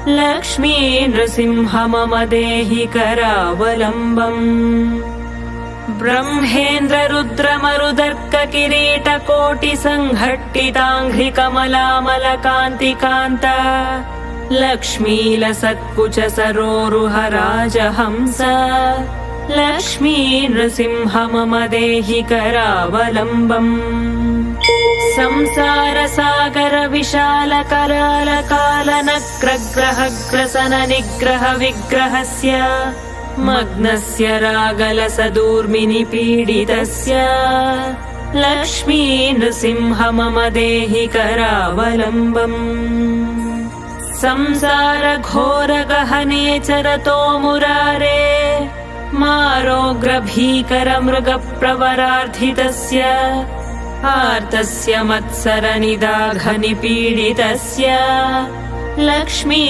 लक्ष्मी नृसिंह मम देहि करावलम्बम् ब्रह्मेन्द्र रुद्र मरुदर्क किरीट कोटि संघट्टिताङ्घ्रि कमलामलकान्तिकान्त लक्ष्मीलसत्कुच सरोरुह राजहंस लक्ष्मी नृसिंह मम देहि करावलम्बम् संसार सागर विशाल कराल काल नक्रग्रह ग्रसन निग्रह विग्रहस्य मग्नस्य रागलस दूर्मिनि पीडितस्य लक्ष्मी नृसिंह मम देहि करावलम्बम् संसार घोर गहने चरतो मुरारे मारोग्र भीकर मृग प्रवरार्धितस्य आर्तस्य मत्सर निदाघ निपीडितस्य लक्ष्मी